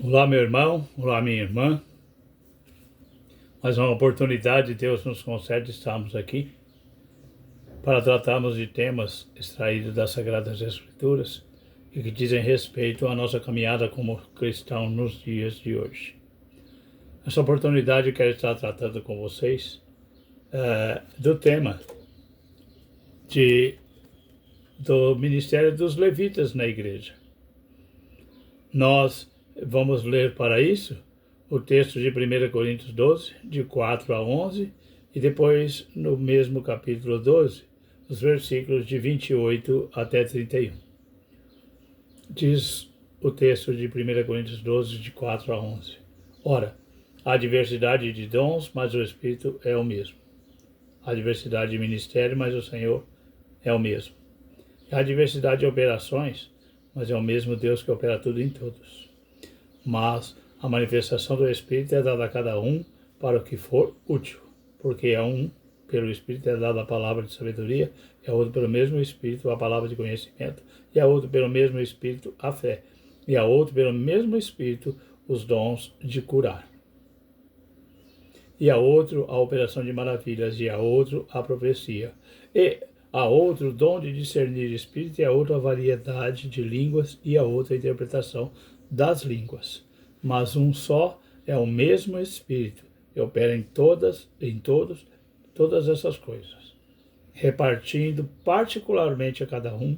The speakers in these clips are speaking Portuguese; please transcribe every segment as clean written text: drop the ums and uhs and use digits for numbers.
Olá, meu irmão, olá, minha irmã. Mais uma oportunidade Deus nos concede, estamos aqui para tratarmos de temas extraídos das Sagradas Escrituras e que dizem respeito à nossa caminhada como cristão nos dias de hoje. Nessa oportunidade eu quero estar tratando com vocês do tema do ministério dos levitas na igreja. Nós vamos ler para isso o texto de 1 Coríntios 12, de 4 a 11, e depois, no mesmo capítulo 12, os versículos de 28 até 31. Diz o texto de 1 Coríntios 12, de 4 a 11. Ora, há diversidade de dons, mas o Espírito é o mesmo. Há diversidade de ministério, mas o Senhor é o mesmo. Há diversidade de operações, mas é o mesmo Deus que opera tudo em todos. Mas a manifestação do Espírito é dada a cada um para o que for útil, porque a um, pelo Espírito, é dada a palavra de sabedoria, e a outro, pelo mesmo Espírito, a palavra de conhecimento, e a outro, pelo mesmo Espírito, a fé, e a outro, pelo mesmo Espírito, os dons de curar, e a outro, a operação de maravilhas, e a outro, a profecia, e a outro, o dom de discernir espírito, e a outro, a variedade de línguas, e a outra, a interpretação das línguas. Mas um só é o mesmo Espírito, que opera em todas essas coisas, repartindo particularmente a cada um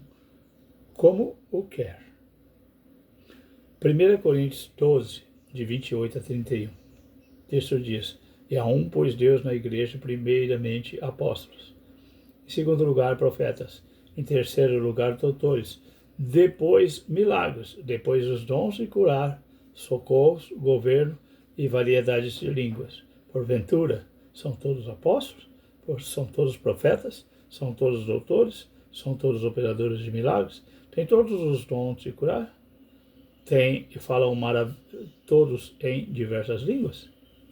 como o quer. 1 Coríntios 12, de 28 a 31. O texto diz: E a um pôs Deus na igreja, primeiramente apóstolos, em segundo lugar profetas, em terceiro lugar doutores, depois milagres, depois os dons de curar, socorros, governo e variedades de línguas. Porventura, são todos apóstolos? São todos profetas? São todos doutores? São todos operadores de milagres? Têm todos os dons de curar? Têm e falam todos em diversas línguas?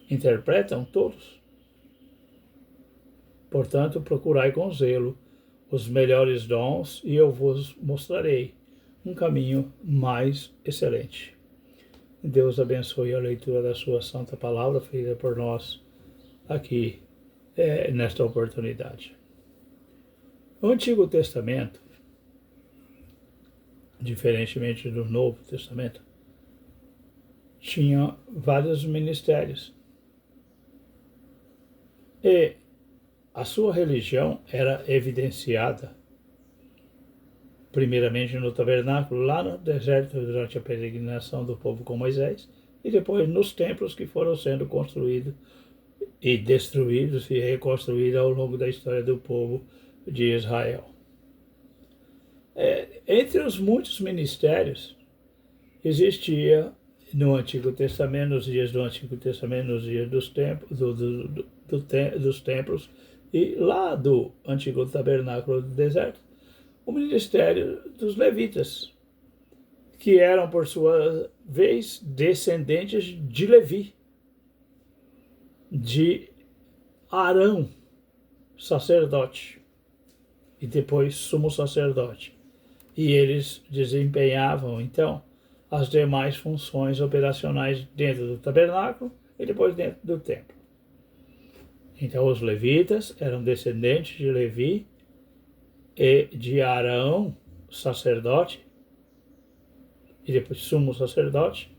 Interpretam todos? Portanto, procurai com zelo os melhores dons, e eu vos mostrarei um caminho mais excelente. Deus abençoe a leitura da sua santa palavra, feita por nós aqui nesta oportunidade. No Antigo Testamento, diferentemente do Novo Testamento, tinha vários ministérios. E a sua religião era evidenciada, primeiramente no tabernáculo, lá no deserto, durante a peregrinação do povo com Moisés, e depois nos templos que foram sendo construídos e destruídos e reconstruídos ao longo da história do povo de Israel. Entre os muitos ministérios, existia no Antigo Testamento, nos dias do Antigo Testamento, nos dias dos templos, e lá do antigo tabernáculo do deserto, o ministério dos levitas, que eram, por sua vez, descendentes de Levi, de Arão, sacerdote, e depois sumo sacerdote. E eles desempenhavam, então, as demais funções operacionais dentro do tabernáculo e depois dentro do templo. Então, os levitas eram descendentes de Levi e de Arão, sacerdote, e depois sumo sacerdote,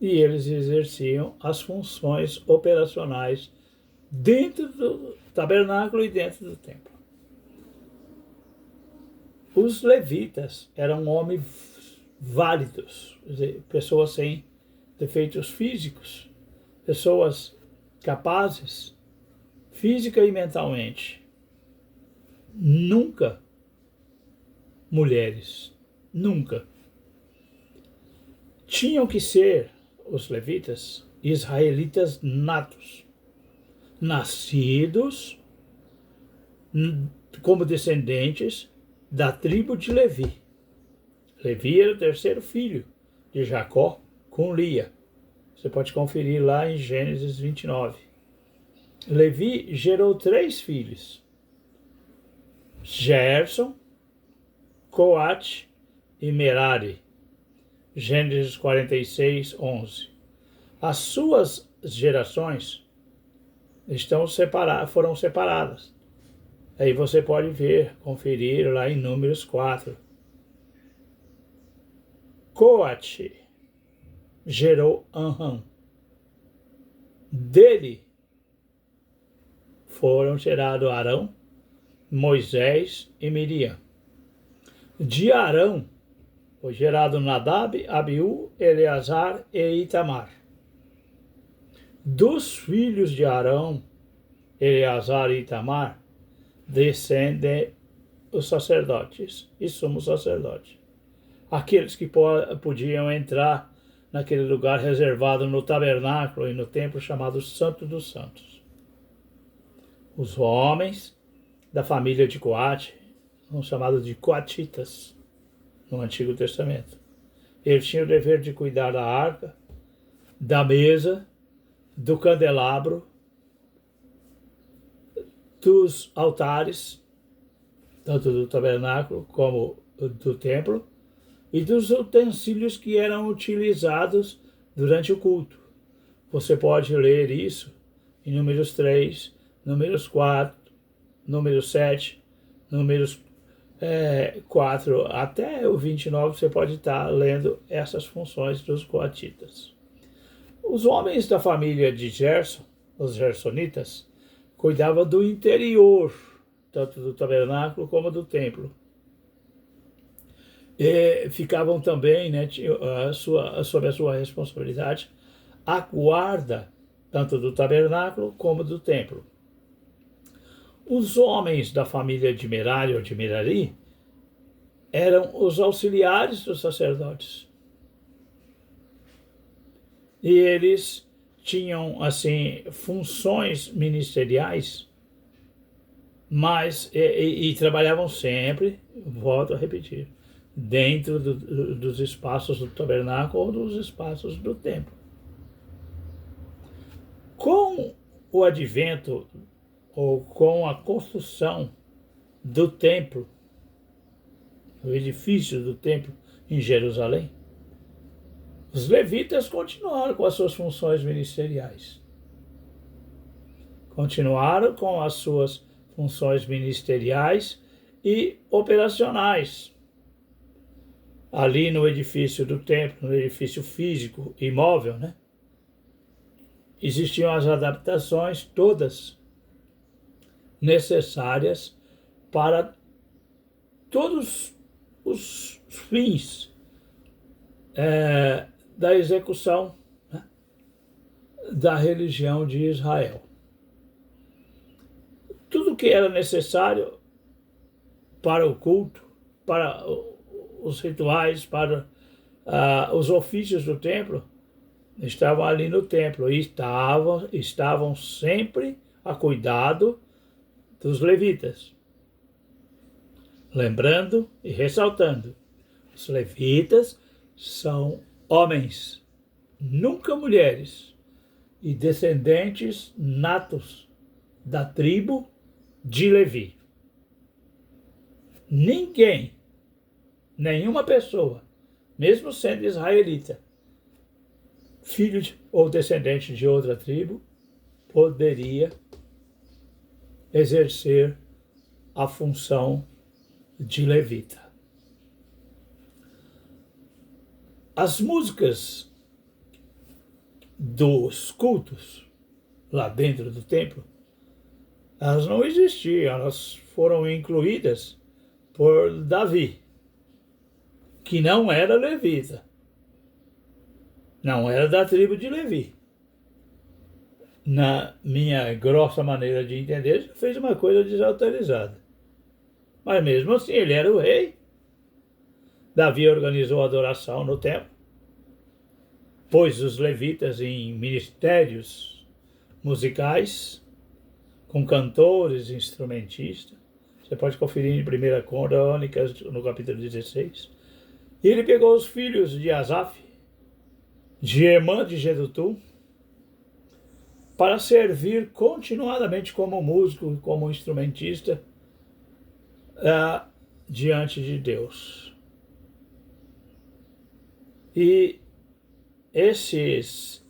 e eles exerciam as funções operacionais dentro do tabernáculo e dentro do templo. Os levitas eram homens válidos, quer dizer, pessoas sem defeitos físicos, pessoas capazes, física e mentalmente. Nunca mulheres, nunca. Tinham que ser os levitas israelitas natos, nascidos como descendentes da tribo de Levi. Levi era o terceiro filho de Jacó com Lia. Você pode conferir lá em Gênesis 29. Levi gerou 3 filhos: Gerson, Coate e Merari. Gênesis 46, 11. As suas gerações foram separadas. Aí você pode ver, conferir lá em Números 4. Coate gerou Amram. Dele foram gerados Arão, Moisés e Miriam. De Arão foi gerado Nadab, Abiú, Eleazar e Itamar. Dos filhos de Arão, Eleazar e Itamar, descendem os sacerdotes e sumos sacerdotes. Aqueles que podiam entrar naquele lugar reservado no tabernáculo e no templo chamado Santo dos Santos. Os homens da família de Coate são chamados de coatitas no Antigo Testamento. Eles tinham o dever de cuidar da arca, da mesa, do candelabro, dos altares, tanto do tabernáculo como do templo, e dos utensílios que eram utilizados durante o culto. Você pode ler isso em Números 3, Números 4, Números 7, Números 4 até o 29, você pode estar lendo essas funções dos coatitas. Os homens da família de Gerson, os gersonitas, cuidavam do interior, tanto do tabernáculo como do templo. E ficavam também, sob a sua responsabilidade, a guarda, tanto do tabernáculo como do templo. Os homens da família de Merari ou de Merari eram os auxiliares dos sacerdotes. E eles tinham, assim, funções ministeriais, mas e trabalhavam sempre, volto a repetir, dentro dos espaços do tabernáculo ou dos espaços do templo. Com o advento ou com a construção do templo, o edifício do templo em Jerusalém, os levitas continuaram com as suas funções ministeriais. Continuaram com as suas funções ministeriais e operacionais. Ali no edifício do templo, no edifício físico, imóvel, existiam as adaptações todas necessárias para todos os fins da execução da religião de Israel. Tudo que era necessário para o culto, para os rituais, para os ofícios do templo, estavam ali no templo e estavam sempre a cuidado dos levitas. Lembrando e ressaltando, os levitas são homens, nunca mulheres, e descendentes natos da tribo de Levi. Ninguém, nenhuma pessoa, mesmo sendo israelita, filho ou descendente de outra tribo, poderia exercer a função de levita. As músicas dos cultos lá dentro do templo, elas não existiam, elas foram incluídas por Davi, que não era levita, não era da tribo de Levi. Na minha grossa maneira de entender, ele fez uma coisa desautorizada. Mas mesmo assim, ele era o rei. Davi organizou a adoração no templo, pôs os levitas em ministérios musicais, com cantores e instrumentistas. Você pode conferir em 1 Crônicas, no capítulo 16. E ele pegou os filhos de Asaf, de Emã de Jedutum, para servir continuadamente como músico e como instrumentista diante de Deus. E esses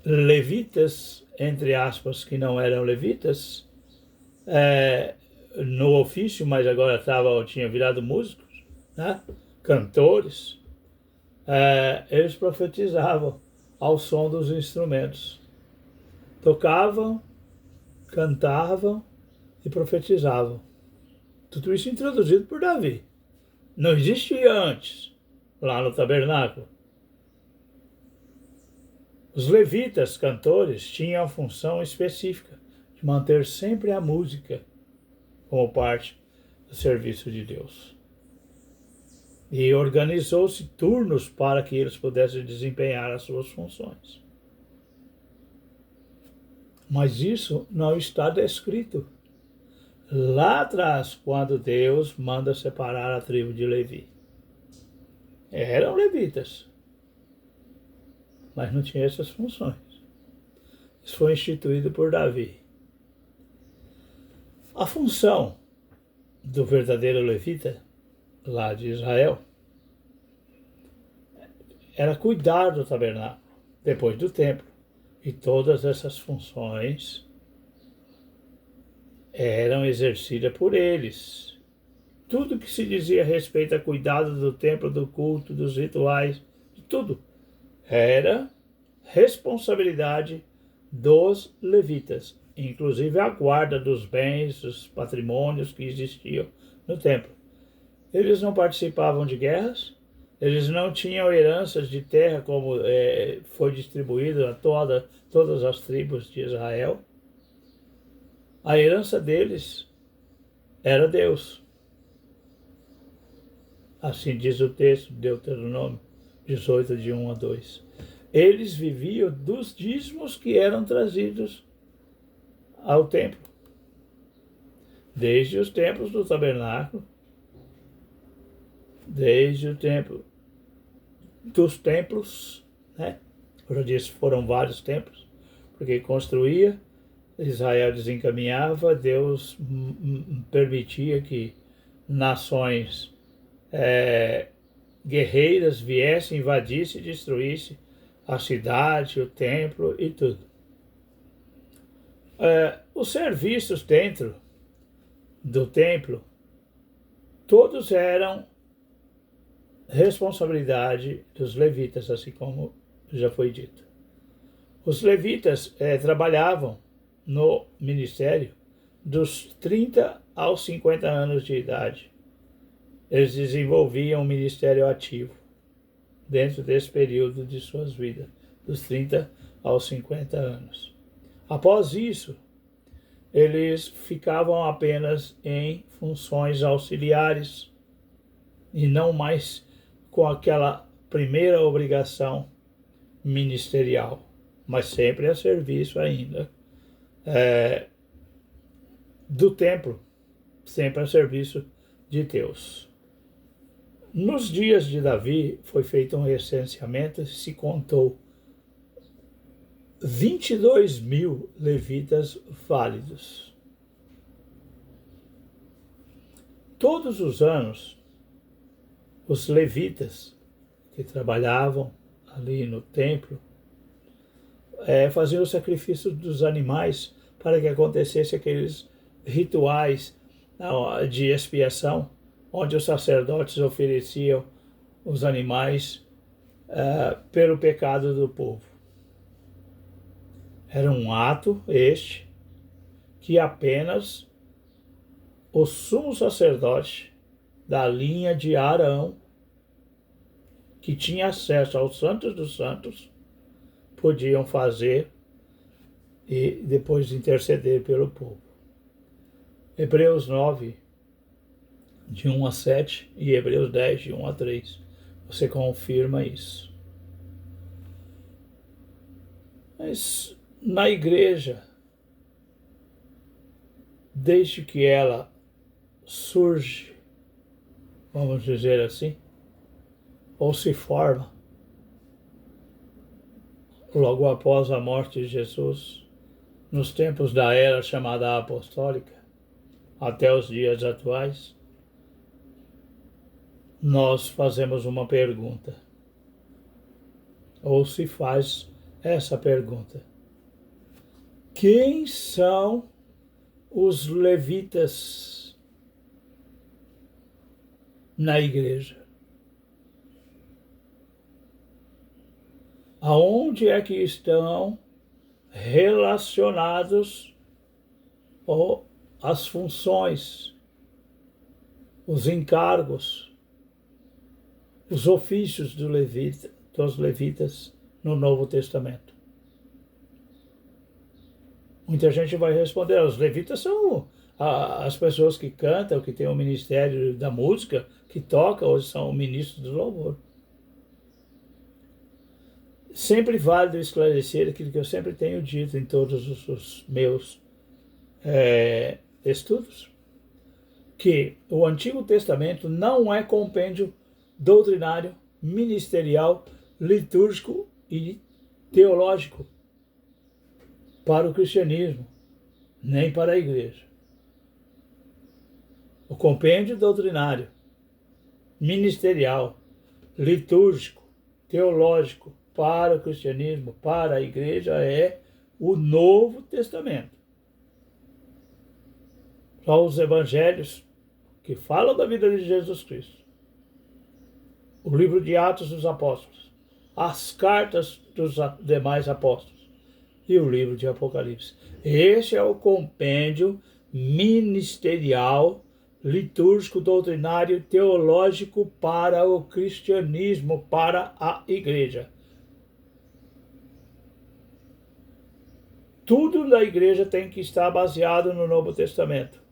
levitas, entre aspas, que não eram levitas, no ofício, mas agora tinha virado músicos, né? Cantores, eles profetizavam ao som dos instrumentos. Tocavam, cantavam e profetizavam. Tudo isso introduzido por Davi. Não existia antes, lá no tabernáculo. Os levitas, cantores, tinham a função específica de manter sempre a música como parte do serviço de Deus. E organizou-se turnos para que eles pudessem desempenhar as suas funções. Mas isso não está descrito lá atrás, quando Deus manda separar a tribo de Levi. Eram levitas, mas não tinha essas funções. Isso foi instituído por Davi. A função do verdadeiro levita, lá de Israel, era cuidar do tabernáculo, depois do templo. E todas essas funções eram exercidas por eles. Tudo que se dizia a respeito a cuidado do templo, do culto, dos rituais, de tudo, era responsabilidade dos levitas, inclusive a guarda dos bens, dos patrimônios que existiam no templo. Eles não participavam de guerras, eles não tinham heranças de terra como foi distribuído a todas as tribos de Israel. A herança deles era Deus. Assim diz o texto de Deuteronômio 18, de 1 a 2. Eles viviam dos dízimos que eram trazidos ao templo. Desde os templos do tabernáculo, desde o tempo dos templos, né? Eu já disse, foram vários templos, porque construía, Israel desencaminhava, Deus permitia que nações guerreiras viessem, invadissem e destruíssem a cidade, o templo e tudo. Os serviços dentro do templo, todos eram responsabilidade dos levitas, assim como já foi dito. Os levitas trabalhavam no ministério dos 30 aos 50 anos de idade. Eles desenvolviam um ministério ativo dentro desse período de suas vidas, dos 30 aos 50 anos. Após isso, eles ficavam apenas em funções auxiliares e não mais com aquela primeira obrigação ministerial, mas sempre a serviço ainda do templo, sempre a serviço de Deus. Nos dias de Davi foi feito um recenseamento e se contou 22.000 levitas válidos. Todos os anos, os levitas que trabalhavam ali no templo faziam o sacrifício dos animais para que acontecesse aqueles rituais de expiação, onde os sacerdotes ofereciam os animais pelo pecado do povo. Era um ato este que apenas o sumo sacerdote da linha de Arão, que tinha acesso aos santos dos santos, podiam fazer e depois interceder pelo povo. Hebreus 9, de 1 a 7 e Hebreus 10, de 1 a 3. Você confirma isso. Mas na igreja, desde que ela surge, vamos dizer assim, ou se forma, logo após a morte de Jesus, nos tempos da era chamada apostólica, até os dias atuais, nós fazemos uma pergunta: ou se faz essa pergunta: quem são os levitas na igreja? Aonde é que estão relacionados as funções, os encargos, os ofícios dos levitas no Novo Testamento? Muita gente vai responder: os levitas são as pessoas que cantam, que têm o ministério da música, que tocam, ou são ministros do louvor. Sempre válido esclarecer aquilo que eu sempre tenho dito em todos os meus estudos, que o Antigo Testamento não é compêndio doutrinário, ministerial, litúrgico e teológico para o cristianismo, nem para a igreja. O compêndio doutrinário, ministerial, litúrgico, teológico para o cristianismo, para a igreja, é o Novo Testamento. Só os evangelhos que falam da vida de Jesus Cristo, o livro de Atos dos Apóstolos, as cartas dos demais apóstolos e o livro de Apocalipse. Este é o compêndio ministerial, litúrgico, doutrinário, teológico para o cristianismo, para a igreja. Tudo da igreja tem que estar baseado no Novo Testamento,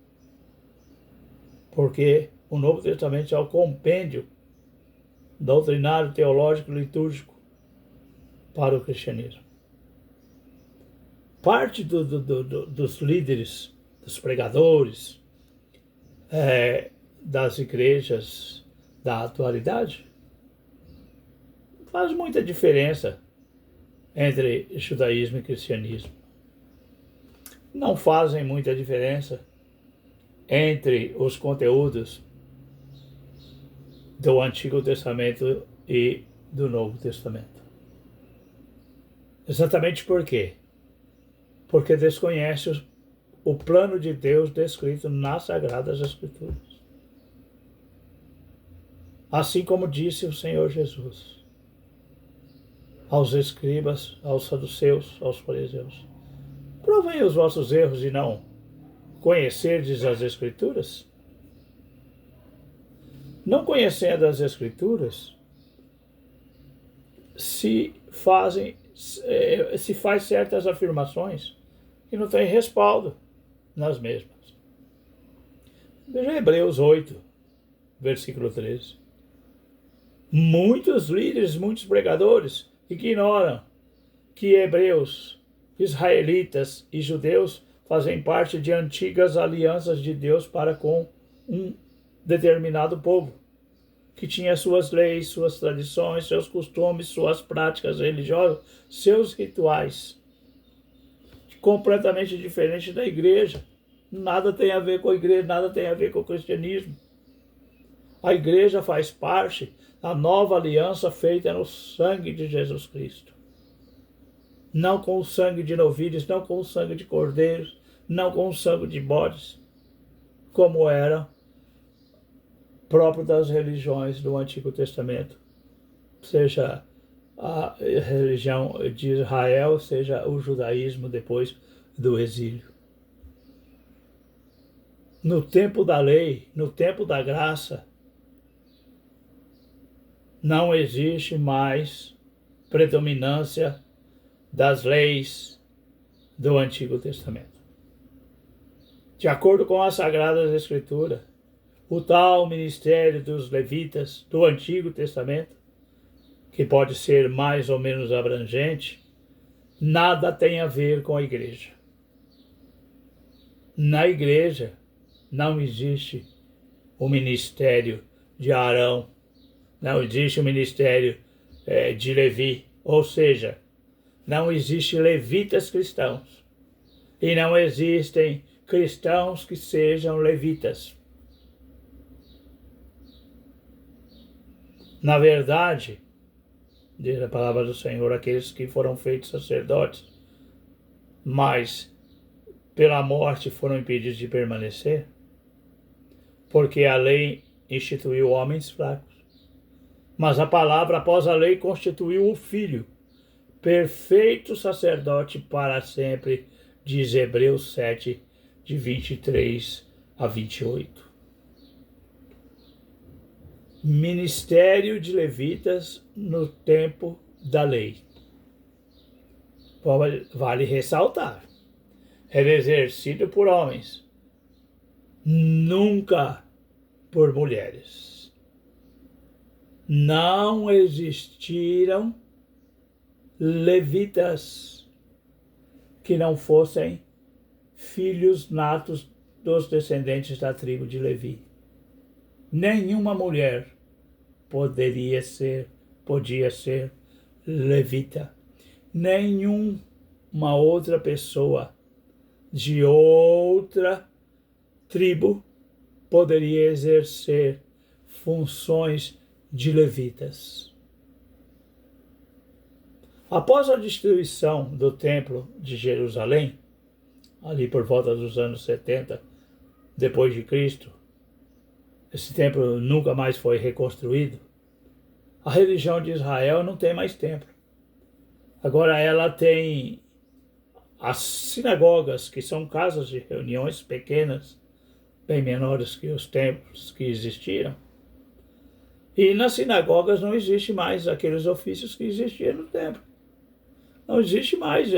porque o Novo Testamento é o compêndio doutrinário, teológico, litúrgico para o cristianismo. Parte dos líderes, dos pregadores, das igrejas da atualidade, faz muita diferença entre judaísmo e cristianismo. Não fazem muita diferença entre os conteúdos do Antigo Testamento e do Novo Testamento. Exatamente por quê? Porque desconhece o plano de Deus descrito nas Sagradas Escrituras. Assim como disse o Senhor Jesus aos escribas, aos saduceus, aos fariseus: provem os vossos erros e não conhecerdes as Escrituras? Não conhecendo as Escrituras, se faz certas afirmações que não têm respaldo nas mesmas. Veja Hebreus 8, versículo 13. Muitos líderes, muitos pregadores ignoram que hebreus, israelitas e judeus fazem parte de antigas alianças de Deus para com um determinado povo, que tinha suas leis, suas tradições, seus costumes, suas práticas religiosas, seus rituais, completamente diferente da igreja. Nada tem a ver com a igreja, nada tem a ver com o cristianismo. A igreja faz parte da nova aliança feita no sangue de Jesus Cristo. Não com o sangue de novilhos, não com o sangue de cordeiros, não com o sangue de bodes, como era próprio das religiões do Antigo Testamento, seja a religião de Israel, seja o judaísmo depois do exílio. No tempo da lei, no tempo da graça, não existe mais predominância das leis do Antigo Testamento. De acordo com as Sagradas Escrituras, o tal ministério dos levitas do Antigo Testamento, que pode ser mais ou menos abrangente, nada tem a ver com a igreja. Na igreja não existe o ministério de Arão, não existe o ministério de Levi, ou seja, não existe levitas cristãos e não existem cristãos que sejam levitas. Na verdade, diz a palavra do Senhor, aqueles que foram feitos sacerdotes, mas pela morte foram impedidos de permanecer, porque a lei instituiu homens fracos. Mas a palavra, após a lei, constituiu o Filho, perfeito sacerdote para sempre, diz Hebreus 7, de 23 a 28. Ministério de levitas no tempo da lei. Vale ressaltar, era exercido por homens, nunca por mulheres. Não existiram levitas que não fossem filhos natos dos descendentes da tribo de Levi. Nenhuma mulher podia ser levita. Nenhuma outra pessoa de outra tribo poderia exercer funções de levitas. Após a destruição do templo de Jerusalém, ali por volta dos anos 70 depois de Cristo, esse templo nunca mais foi reconstruído. A religião de Israel não tem mais templo. Agora ela tem as sinagogas, que são casas de reuniões pequenas, bem menores que os templos que existiram. E nas sinagogas não existe mais aqueles ofícios que existiam no templo. Não existe mais,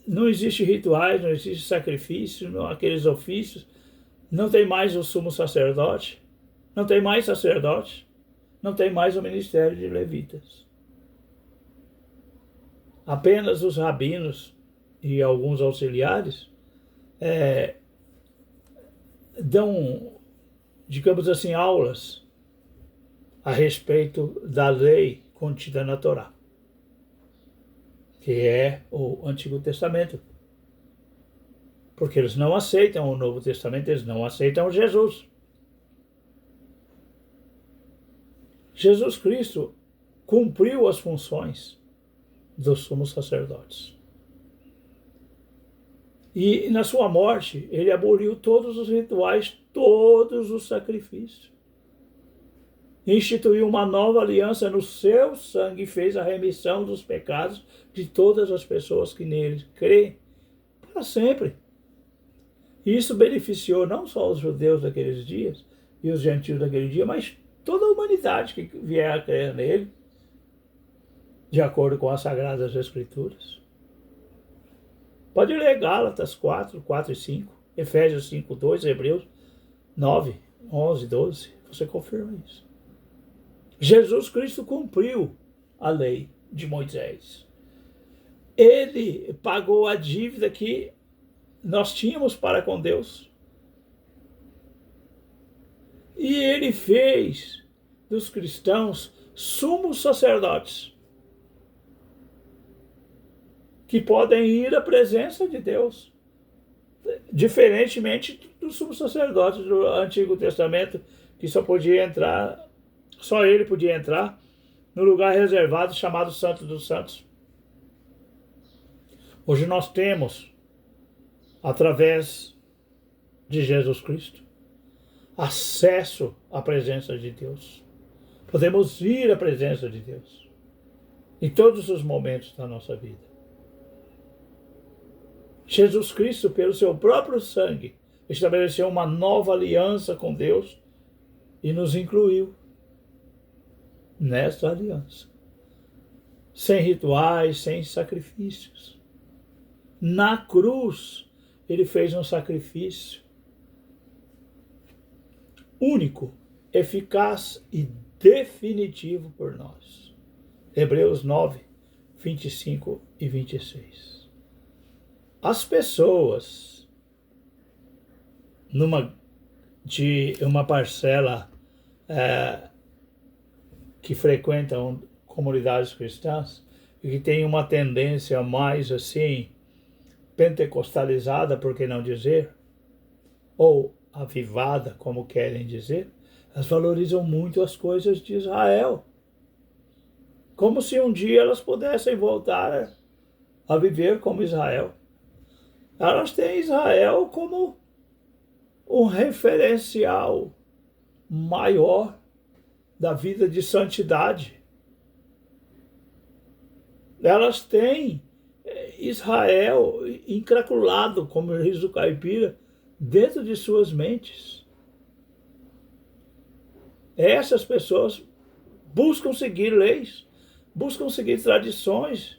não existe rituais, não existe sacrifício, aqueles ofícios. Não tem mais o sumo sacerdote, não tem mais sacerdote, não tem mais o ministério de levitas. Apenas os rabinos e alguns auxiliares dão, digamos assim, aulas a respeito da lei contida na Torá, que é o Antigo Testamento. Porque eles não aceitam o Novo Testamento, eles não aceitam Jesus. Jesus Cristo cumpriu as funções dos sumos sacerdotes. E na sua morte, ele aboliu todos os rituais, todos os sacrifícios. Instituiu uma nova aliança no seu sangue e fez a remissão dos pecados de todas as pessoas que nele creem para sempre. Isso beneficiou não só os judeus daqueles dias e os gentios daquele dia, mas toda a humanidade que vier a crer nele, de acordo com as Sagradas Escrituras. Pode ler Gálatas 4, 4 e 5, Efésios 5, 2, Hebreus 9, 11, 12. Você confirma isso. Jesus Cristo cumpriu a lei de Moisés. Ele pagou a dívida que nós tínhamos para com Deus. E ele fez dos cristãos sumos sacerdotes que podem ir à presença de Deus, diferentemente dos sumos sacerdotes do Antigo Testamento, que só ele podia entrar no lugar reservado chamado Santo dos Santos. Hoje nós temos, através de Jesus Cristo, acesso à presença de Deus. Podemos ir à presença de Deus em todos os momentos da nossa vida. Jesus Cristo, pelo seu próprio sangue, estabeleceu uma nova aliança com Deus e nos incluiu nesta aliança. Sem rituais, sem sacrifícios. Na cruz, ele fez um sacrifício único, eficaz e definitivo por nós. Hebreus 9, 25 e 26. As pessoas, de uma parcela que frequentam comunidades cristãs e que tem uma tendência mais assim, pentecostalizada, por que não dizer, ou avivada, como querem dizer, elas valorizam muito as coisas de Israel. como se um dia elas pudessem voltar a viver como Israel. Elas têm Israel como um referencial maior da vida de santidade. Elas têm Israel encraculado como riso caipira dentro de suas mentes. Essas pessoas buscam seguir leis, buscam seguir tradições,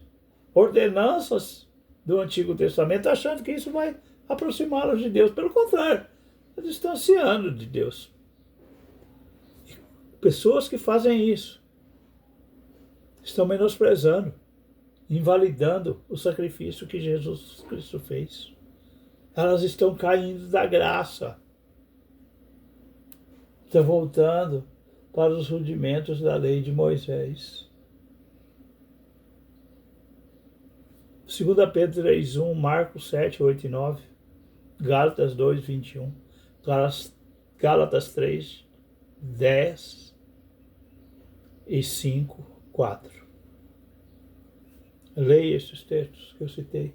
ordenanças do Antigo Testamento, achando que isso vai aproximá-los de Deus. Pelo contrário, distanciando de Deus. Pessoas que fazem isso estão menosprezando, invalidando o sacrifício que Jesus Cristo fez. Elas estão caindo da graça. Estão voltando para os rudimentos da lei de Moisés. 2 Pedro 3:1, Marcos 7, 8 e 9, Gálatas 2, 21, Gálatas 3, 10 e 5, 4. Leia esses textos que eu citei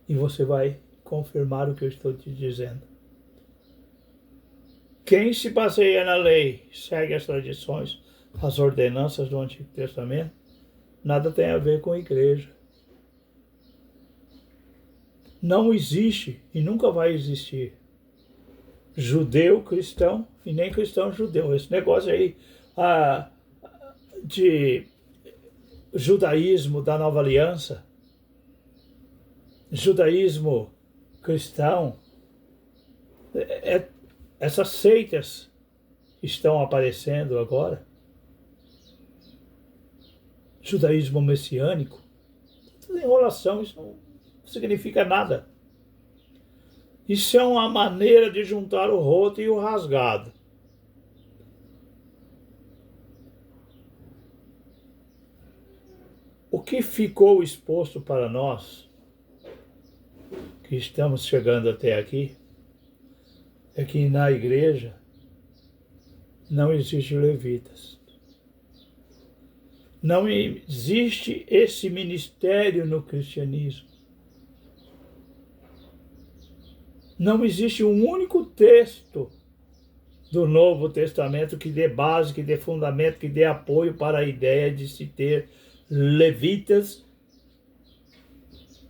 e você vai confirmar o que eu estou te dizendo. Quem se baseia na lei, segue as tradições, as ordenanças do Antigo Testamento, nada tem a ver com a igreja. Não existe e nunca vai existir judeu cristão e nem cristão judeu. Esse negócio aí de judaísmo da Nova Aliança, judaísmo cristão, essas seitas estão aparecendo agora. Judaísmo messiânico, tudo enrolação, isso não significa nada. Isso é uma maneira de juntar o roto e o rasgado. O que ficou exposto para nós, que estamos chegando até aqui, é que na igreja não existe levitas. Não existe esse ministério no cristianismo. Não existe um único texto do Novo Testamento que dê base, que dê fundamento, que dê apoio para a ideia de se ter levitas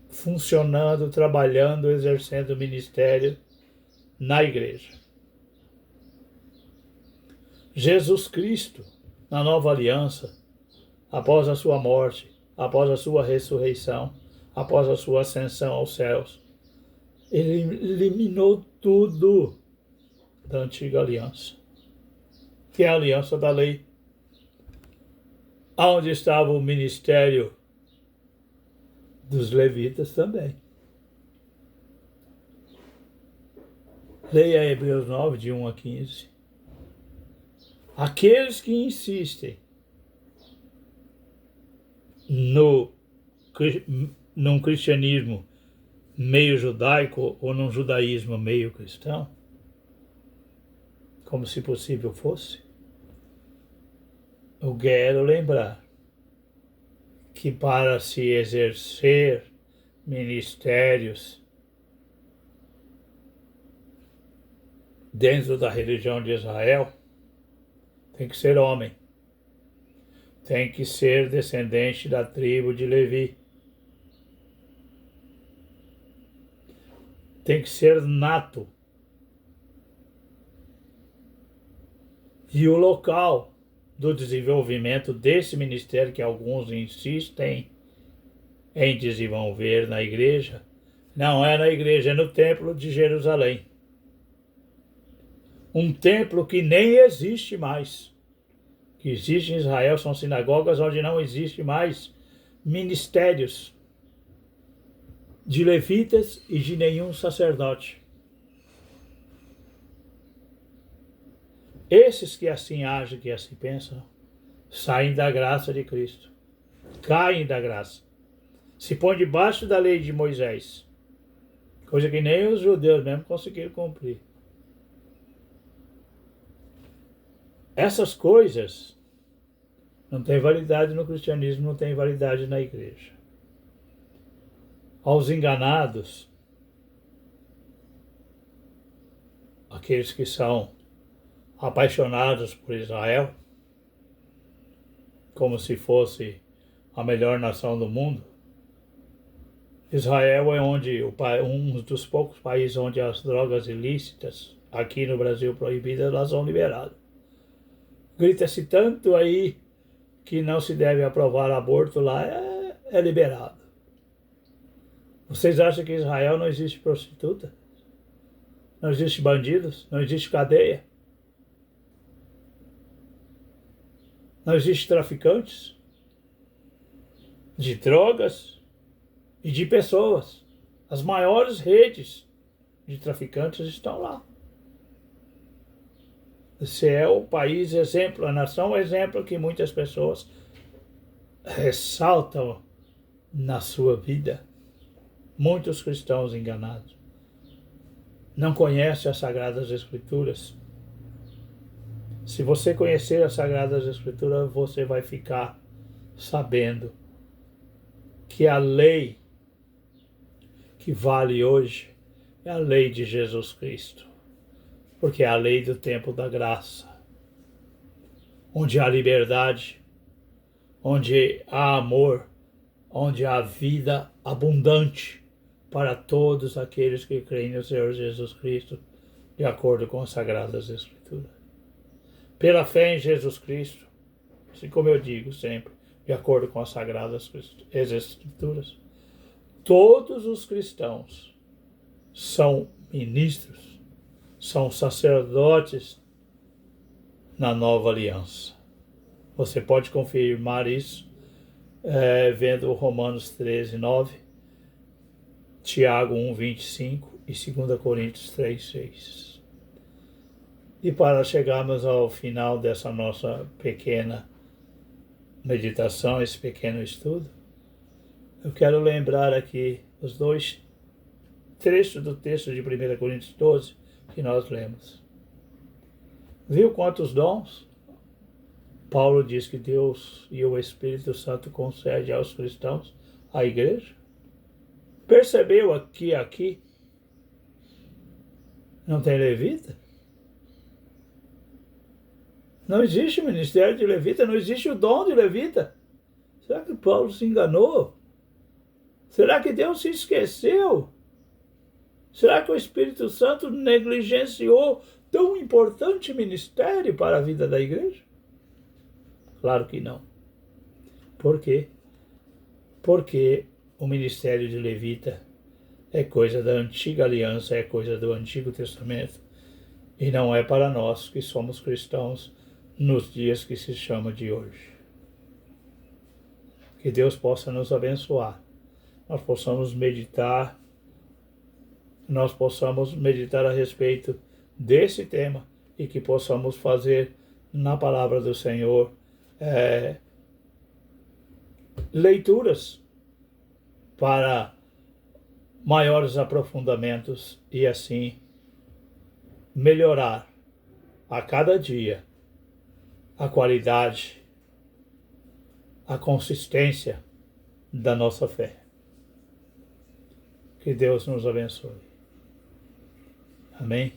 funcionando, trabalhando, exercendo o ministério na igreja. Jesus Cristo, na nova aliança, após a sua morte, após a sua ressurreição, após a sua ascensão aos céus, ele eliminou tudo da antiga aliança, que é a aliança da lei, onde estava o ministério dos levitas também. Leia Hebreus 9, de 1 a 15. Aqueles que insistem num cristianismo meio judaico ou num judaísmo meio cristão, como se possível fosse, eu quero lembrar que para se exercer ministérios dentro da religião de Israel, tem que ser homem, tem que ser descendente da tribo de Levi, tem que ser nato. E o local do desenvolvimento desse ministério que alguns insistem em desenvolver na igreja, não é na igreja, é no templo de Jerusalém. Um templo que nem existe mais. O que existe em Israel são sinagogas onde não existe mais ministérios de levitas e de nenhum sacerdote. Esses que assim agem, que assim pensam, saem da graça de Cristo, caem da graça, se põem debaixo da lei de Moisés, coisa que nem os judeus mesmo conseguiram cumprir. Essas coisas Não tem validade no cristianismo, não tem validade na igreja. Aos enganados, aqueles que são apaixonados por Israel, como se fosse a melhor nação do mundo. Israel é um dos poucos países onde as drogas ilícitas, aqui no Brasil proibidas, elas são liberadas. Grita-se tanto aí que não se deve aprovar aborto lá, é liberado. Vocês acham que em Israel não existe prostituta? Não existe bandidos? Não existe cadeia? Não existe traficantes de drogas e de pessoas? As maiores redes de traficantes estão lá. Esse é o país exemplo, a nação exemplo que muitas pessoas ressaltam na sua vida. Muitos cristãos enganados não conhecem as Sagradas Escrituras. Se você conhecer as Sagradas Escrituras, você vai ficar sabendo que a lei que vale hoje é a lei de Jesus Cristo, porque é a lei do tempo da graça, onde há liberdade, onde há amor, onde há vida abundante para todos aqueles que creem no Senhor Jesus Cristo, de acordo com as Sagradas Escrituras. Pela fé em Jesus Cristo, assim como eu digo sempre, de acordo com as Sagradas Escrituras, todos os cristãos são ministros, são sacerdotes na nova aliança. Você pode confirmar isso vendo Romanos 13, 9, Tiago 1, 25 e 2 Coríntios 3, 6. E para chegarmos ao final dessa nossa pequena meditação, esse pequeno estudo, eu quero lembrar aqui os dois trechos do texto de 1 Coríntios 12 que nós lemos. Viu quantos dons Paulo diz que Deus e o Espírito Santo concede aos cristãos, à igreja? Percebeu aqui não tem levita? Não existe o ministério de levita, não existe o dom de levita. Será que Paulo se enganou? Será que Deus se esqueceu? Será que o Espírito Santo negligenciou tão importante ministério para a vida da igreja? Claro que não. Por quê? Porque o ministério de levita é coisa da antiga aliança, é coisa do Antigo Testamento, e não é para nós que somos cristãos nos dias que se chama de hoje. Que Deus possa nos abençoar, nós possamos meditar a respeito desse tema e que possamos fazer na palavra do Senhor leituras para maiores aprofundamentos e assim melhorar a cada dia a qualidade, a consistência da nossa fé. Que Deus nos abençoe. Amém?